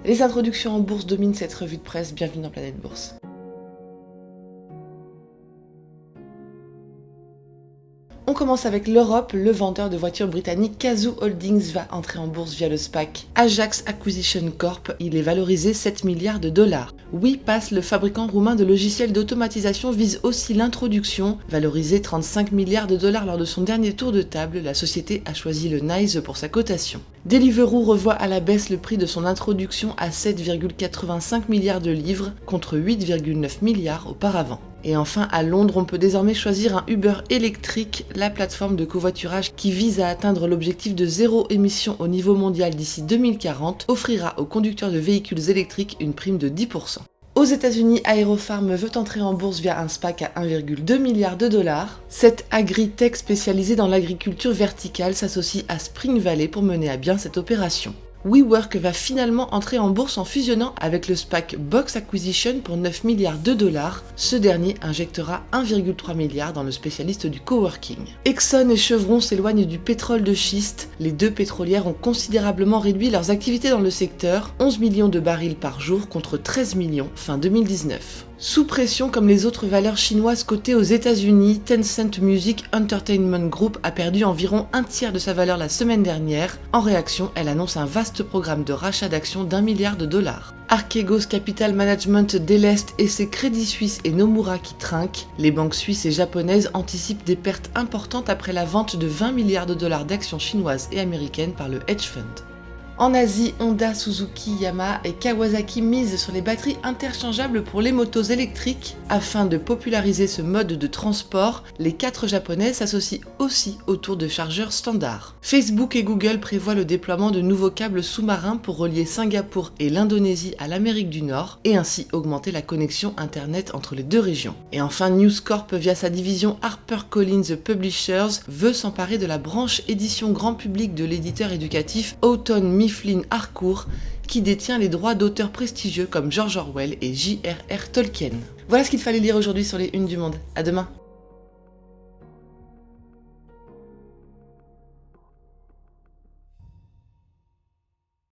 Les introductions en bourse dominent cette revue de presse. Bienvenue dans Planète Bourse. On commence avec l'Europe. Le vendeur de voitures britannique Cazoo Holdings va entrer en bourse via le SPAC Ajax Acquisition Corp. Il est valorisé 7 milliards de dollars. WePass, le fabricant roumain de logiciels d'automatisation, vise aussi l'introduction. Valorisé 35 milliards de dollars lors de son dernier tour de table, la société a choisi le NYSE pour sa cotation. Deliveroo revoit à la baisse le prix de son introduction à 7,85 milliards de livres contre 8,9 milliards auparavant. Et enfin, à Londres, on peut désormais choisir un Uber électrique, la plateforme de covoiturage qui vise à atteindre l'objectif de zéro émission au niveau mondial d'ici 2040, offrira aux conducteurs de véhicules électriques une prime de 10%. Aux États-Unis, Aerofarm veut entrer en bourse via un SPAC à 1,2 milliard de dollars. Cette agritech spécialisée dans l'agriculture verticale s'associe à Spring Valley pour mener à bien cette opération. WeWork va finalement entrer en bourse en fusionnant avec le SPAC Box Acquisition pour 9 milliards de dollars. Ce dernier injectera 1,3 milliard dans le spécialiste du coworking. Exxon et Chevron s'éloignent du pétrole de schiste. Les deux pétrolières ont considérablement réduit leurs activités dans le secteur, 11 millions de barils par jour contre 13 millions fin 2019. Sous pression comme les autres valeurs chinoises cotées aux États-Unis, Tencent Music Entertainment Group a perdu environ un tiers de sa valeur la semaine dernière. En réaction, elle annonce un vaste programme de rachat d'actions d'1 milliard de dollars. Archegos Capital Management déleste et ses Crédit Suisse et Nomura qui trinquent. Les banques suisses et japonaises anticipent des pertes importantes après la vente de 20 milliards de dollars d'actions chinoises et américaines par le hedge fund. En Asie, Honda, Suzuki, Yamaha et Kawasaki misent sur les batteries interchangeables pour les motos électriques. Afin de populariser ce mode de transport, les 4 japonaises s'associent aussi autour de chargeurs standards. Facebook et Google prévoient le déploiement de nouveaux câbles sous-marins pour relier Singapour et l'Indonésie à l'Amérique du Nord et ainsi augmenter la connexion internet entre les deux régions. Et enfin, News Corp, via sa division HarperCollins Publishers, veut s'emparer de la branche édition grand public de l'éditeur éducatif Houghton Mifflin Harcourt, qui détient les droits d'auteurs prestigieux comme George Orwell et J.R.R. Tolkien. Voilà ce qu'il fallait lire aujourd'hui sur les unes du Monde. À demain.